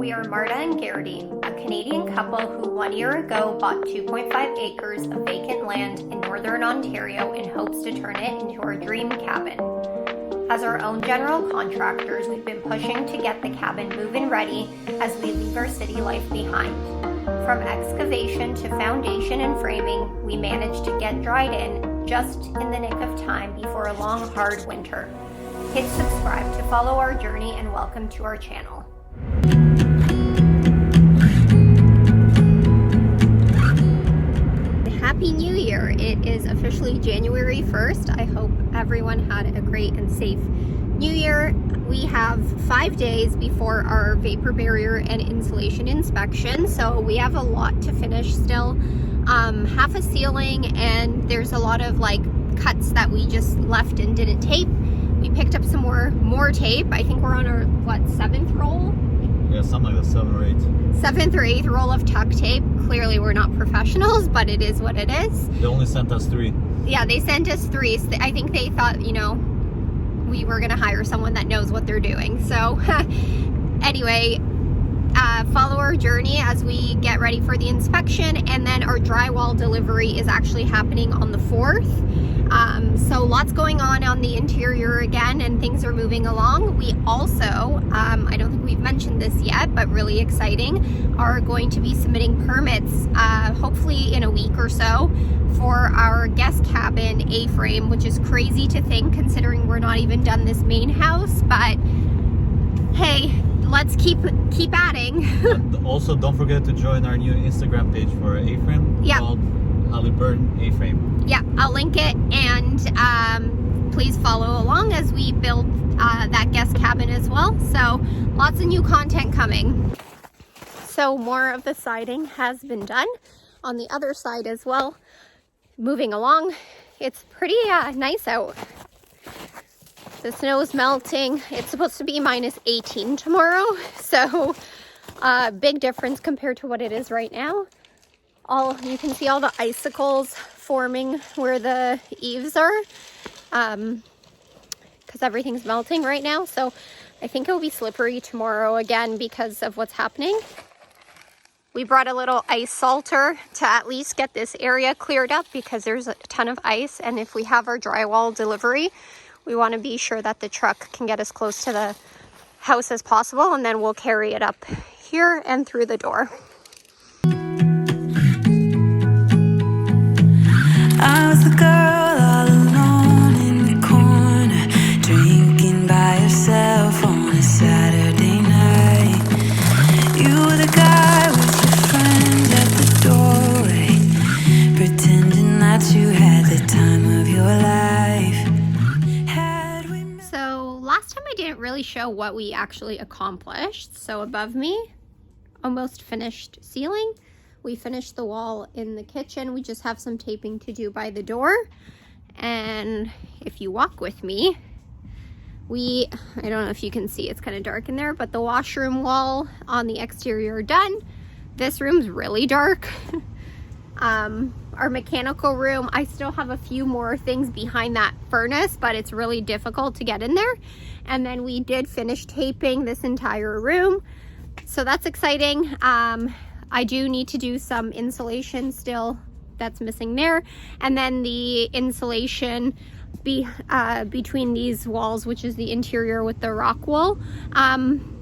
We are Marta and Garrity, a Canadian couple who 1 year ago bought 2.5 acres of vacant land in northern Ontario in hopes to turn it into our dream cabin. As our own general contractors, we've been pushing to get the cabin move-in ready as we leave our city life behind. From excavation to foundation and framing, we managed to get dried in just in the nick of time before a long, hard winter. Hit subscribe to follow our journey and welcome to our channel. Happy New Year! It is officially January 1st. I hope everyone had a great and safe New Year. We have 5 days before our vapor barrier and insulation inspection, so we have a lot to finish still. Half a ceiling, and there's a lot of cuts that we just left and didn't tape. We picked up some more tape. I think we're on our, 7th roll? Yeah, something like that, 7 or 8. 7th or 8th roll of tuck tape. Clearly we're not professionals, but it is what it is. They only sent us 3. Yeah, they sent us 3. So I think they thought, we were gonna hire someone that knows what they're doing. So anyway, follow our journey as we get ready for the inspection, and then our drywall delivery is actually happening on the 4th. So lots going on the interior again, and things are moving along. We also, I don't think we've mentioned this yet, but really exciting, are going to be submitting permits, hopefully in a week or so, for our guest cabin A-frame, which is crazy to think considering we're not even done this main house, but hey, let's keep adding. Also, don't forget to join our new Instagram page for A-frame called Halliburton A-frame. Yeah, I'll link it, and please follow along as we build that guest cabin as well. So lots of new content coming. So more of the siding has been done on the other side as well. Moving along, it's pretty nice out. The snow is melting. It's supposed to be -18 tomorrow, so big difference compared to what it is right now. You can see all the icicles forming where the eaves are, because everything's melting right now. So I think it will be slippery tomorrow again because of what's happening. We brought a little ice salter to at least get this area cleared up because there's a ton of ice, and if we have our drywall delivery, we want to be sure that the truck can get as close to the house as possible, and then we'll carry it up here and through the door. I was the girl all alone in the corner, drinking by yourself on a Saturday night. You were the guy with your friends at the doorway, pretending that you had the time of your life. So last time I didn't really show what we actually accomplished. So above me, almost finished ceiling. We finished the wall in the kitchen. We just have some taping to do by the door. And if you walk with me, I don't know if you can see, it's kind of dark in there, but the washroom wall on the exterior are done. This room's really dark. Our mechanical room, I still have a few more things behind that furnace, but it's really difficult to get in there. And then we did finish taping this entire room. So that's exciting. I do need to do some insulation still that's missing there, and then the insulation between these walls, which is the interior with the rock wool.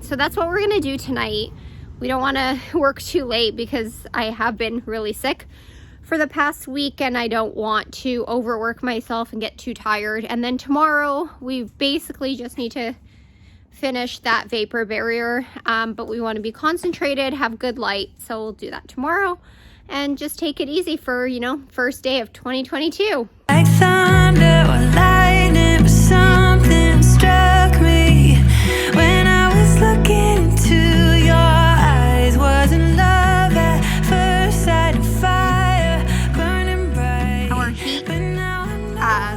So that's what we're gonna do tonight. We don't want to work too late because I have been really sick for the past week, and I don't want to overwork myself and get too tired. And then tomorrow we basically just need to finish that vapor barrier, but we want to be concentrated, have good light, so we'll do that tomorrow and just take it easy for first day of 2022. Like thunder or lightning, but something struck me when I was looking into your eyes. Wasn't love at first sight, and fire burning bright. Our heat,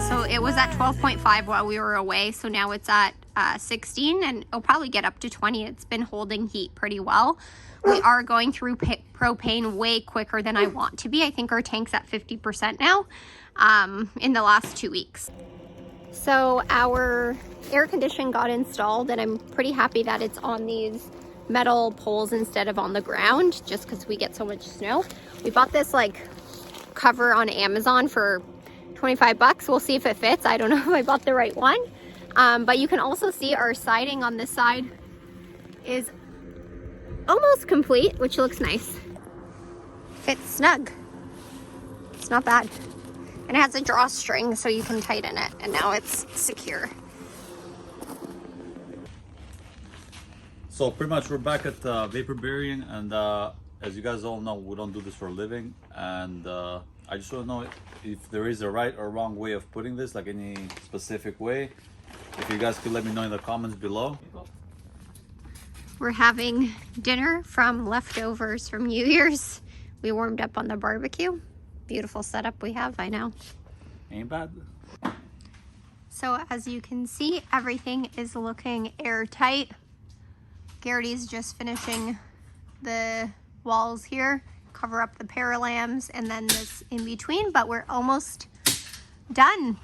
so it was at 12.5 while we were away, so now it's at 16, and it'll probably get up to 20. It's been holding heat pretty well. We are going through propane way quicker than I want to be. I think our tank's at 50% now in the last 2 weeks. So our air condition got installed, and I'm pretty happy that it's on these metal poles instead of on the ground, just because we get so much snow. We bought this like cover on Amazon for 25 bucks. We'll see if it fits. I don't know if I bought the right one. But you can also see our siding on this side is almost complete, which looks nice. Fits snug. It's not bad. And it has a drawstring so you can tighten it, and now it's secure. So pretty much we're back at vapor burying, and as you guys all know, we don't do this for a living, and I just want to know if there is a right or wrong way of putting this, like any specific way. If you guys could let me know in the comments below. We're having dinner from leftovers from New Year's. We warmed up on the barbecue. Beautiful setup we have, I know. Ain't bad. So as you can see, everything is looking airtight. Garrity's just finishing the walls here, cover up the paralams, and then this in between, but we're almost done.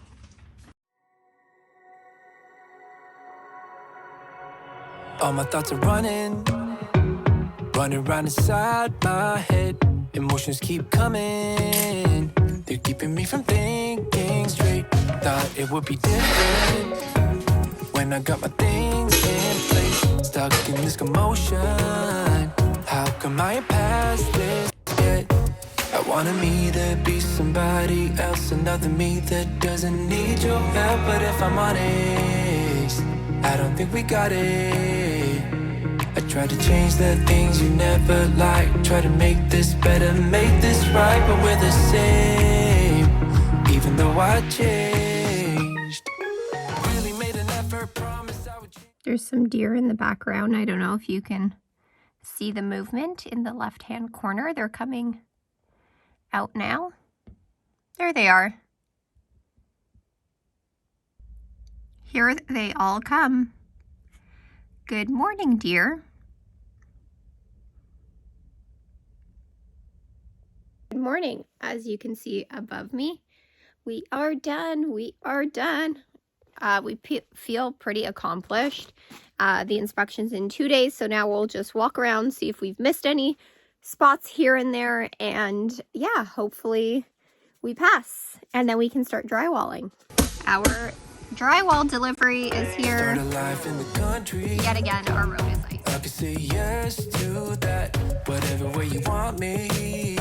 All my thoughts are running around inside my head. Emotions keep coming, they're keeping me from thinking straight. Thought it would be different when I got my things in place. Stuck in this commotion, how come I ain't past this yet? I wanted me to be somebody else, another me that doesn't need your help. But if I'm honest, I don't think we got it. I tried to change the things you never liked, try to make this better, make this right, but we're the same, even though I changed. Really made an effort, promised I would change. There's some deer in the background. I don't know if you can see the movement in the left-hand corner. They're coming out now. There they are. Here they all come. Good morning, dear. Good morning. As you can see above me, we are done. We are done. We feel pretty accomplished. The inspection's in 2 days, so now we'll just walk around, see if we've missed any spots here and there, and yeah, hopefully we pass, and then we can start drywalling. Our drywall delivery is here. Yet again, our road is ice. I can say yes to that, whatever way you want me.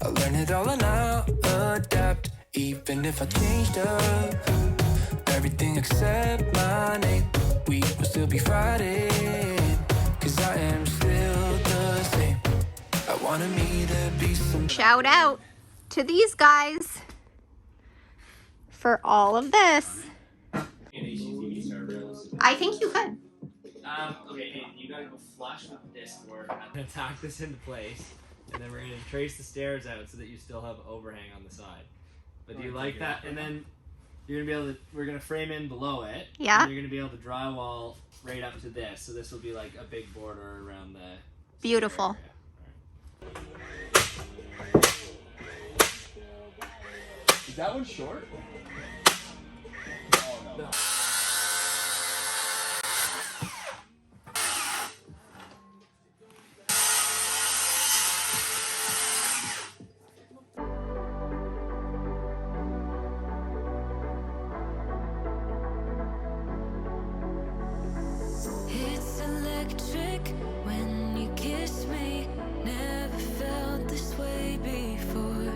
I'll learn it all and I'll adapt, even if I changed up everything except my name. We will still be fighting, cause I am still the same. I wanted me to be some. Shout out to these guys for all of this. I think you could. Okay, you gotta go flush with this board. I'm gonna tack this into place, and then we're gonna trace the stairs out so that you still have overhang on the side. But do you like that? And then you're gonna be able to. We're gonna frame in below it. Yeah. And you're gonna be able to drywall right up to this. So this will be like a big border around the. Beautiful. Is that one short? Oh no. It's electric when you kiss me. Never felt this way before.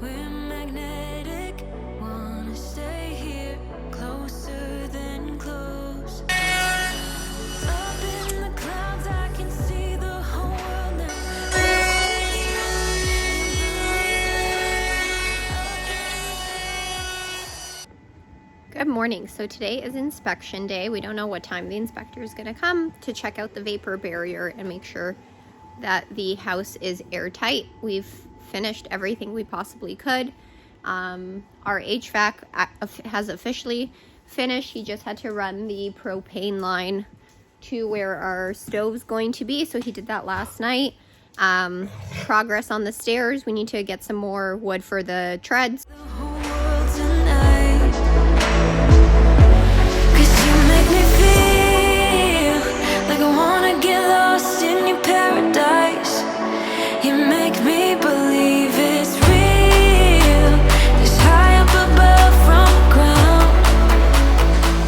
We're magnetic, wanna stay here, closer than close. Up in the clouds, I can see the whole world now. Good morning. So today is inspection day. We don't know what time the inspector is going to come to check out the vapor barrier and make sure that the house is airtight. We've finished everything we possibly could. Our HVAC has officially finished. He just had to run the propane line to where our stove's going to be, so he did that last night. Progress on the stairs. We need to get some more wood for the treads. The whole world tonight. 'Cause you make me feel like I wanna get lost in your paradise. You make me believe it's real. This high up above from the ground,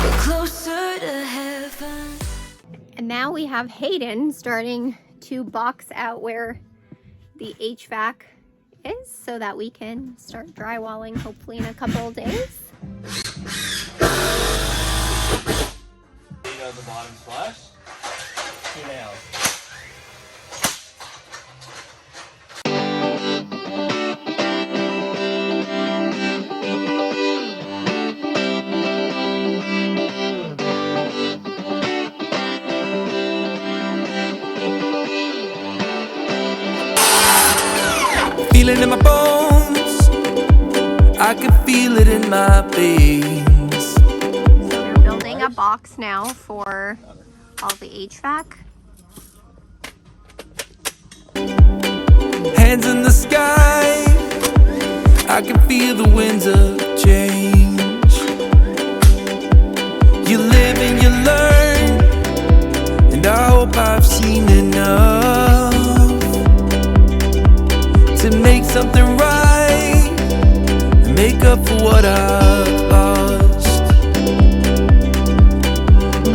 we're closer to heaven. And now we have Hayden starting to box out where the HVAC is so that we can start drywalling hopefully in a couple of days. The bottom flush. 2 nails. Feel it in my bones, I can feel it in my veins. They're building a box now for all the HVAC. Hands in the sky, I can feel the winds of change. You live and you learn, and I hope I've seen enough to make something right and make up for what I've lost.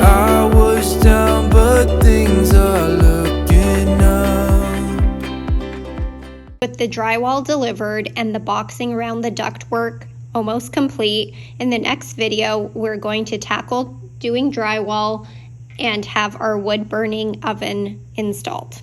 I was down, but things are looking up. With the drywall delivered and the boxing around the ductwork almost complete, in the next video we're going to tackle doing drywall and have our wood burning oven installed.